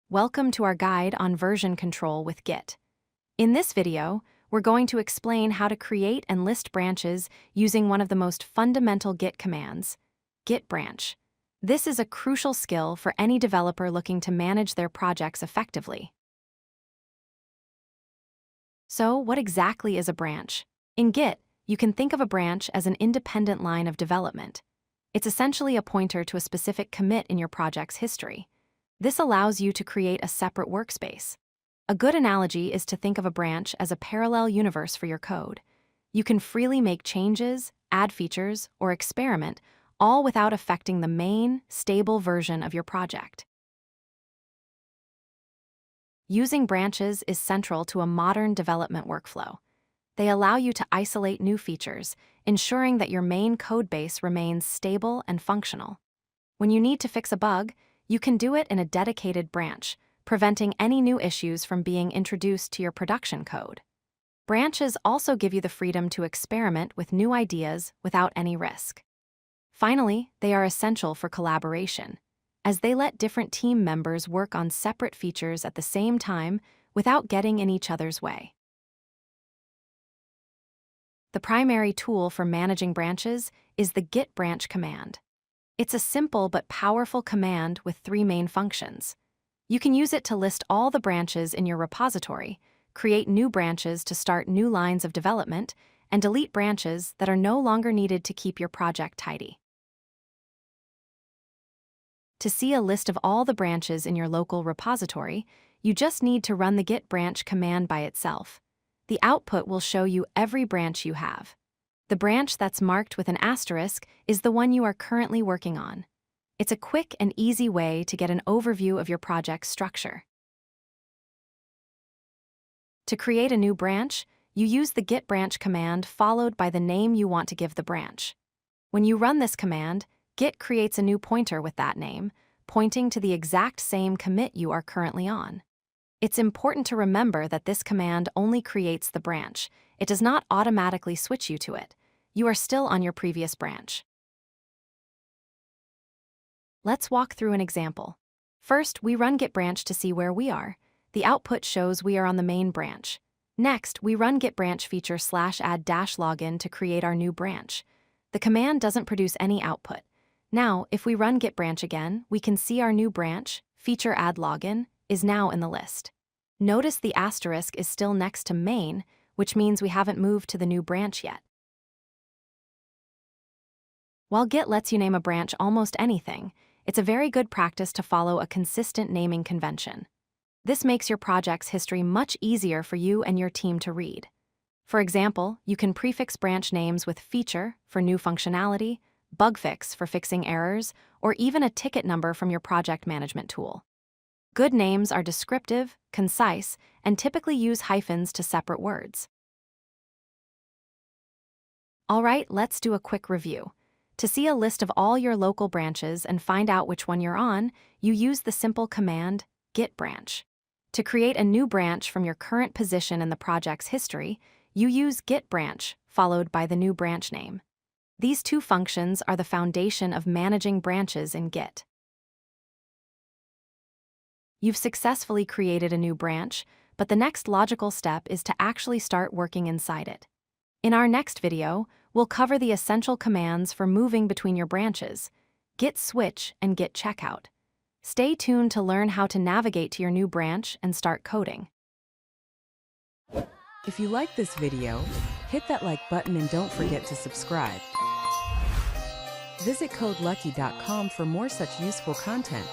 Welcome to our guide on version control with Git. In this video, we're going to explain how to create and list branches using one of the most fundamental Git commands, git branch. This is a crucial skill for any developer looking to manage their projects effectively. So, what exactly is a branch? In Git, you can think of a branch as an independent line of development. It's essentially a pointer to a specific commit in your project's history. This allows you to create a separate workspace. A good analogy is to think of a branch as a parallel universe for your code. You can freely make changes, add features, or experiment, all without affecting the main, stable version of your project. Using branches is central to a modern development workflow. They allow you to isolate new features, ensuring that your main codebase remains stable and functional. When you need to fix a bug, you can do it in a dedicated branch, preventing any new issues from being introduced to your production code. Branches also give you the freedom to experiment with new ideas without any risk. Finally, they are essential for collaboration, as they let different team members work on separate features at the same time without getting in each other's way. The primary tool for managing branches is the git branch command. It's a simple but powerful command with three main functions. You can use it to list all the branches in your repository, create new branches to start new lines of development, and delete branches that are no longer needed to keep your project tidy. To see a list of all the branches in your local repository, you just need to run the git branch command by itself. The output will show you every branch you have. The branch that's marked with an asterisk is the one you are currently working on. It's a quick and easy way to get an overview of your project's structure. To create a new branch, you use the git branch command followed by the name you want to give the branch. When you run this command, Git creates a new pointer with that name, pointing to the exact same commit you are currently on. It's important to remember that this command only creates the branch. It does not automatically switch you to it. You are still on your previous branch. Let's walk through an example. First, we run git branch to see where we are. The output shows we are on the main branch. Next, we run git branch feature /add-login to create our new branch. The command doesn't produce any output. Now, if we run git branch again, we can see our new branch, feature add login, is now in the list. Notice the asterisk is still next to main, which means we haven't moved to the new branch yet. While Git lets you name a branch almost anything, it's a very good practice to follow a consistent naming convention. This makes your project's history much easier for you and your team to read. For example, you can prefix branch names with feature for new functionality, bug fix for fixing errors, or even a ticket number from your project management tool. Good names are descriptive, concise, and typically use hyphens to separate words. All right, let's do a quick review. To see a list of all your local branches and find out which one you're on, you use the simple command git branch. To create a new branch from your current position in the project's history, you use git branch followed by the new branch name. These two functions are the foundation of managing branches in Git. You've successfully created a new branch, but the next logical step is to actually start working inside it. In our next video, we'll cover the essential commands for moving between your branches, git switch and git checkout. Stay tuned to learn how to navigate to your new branch and start coding. If you like this video, hit that like button and don't forget to subscribe. Visit codelucky.com for more such useful content.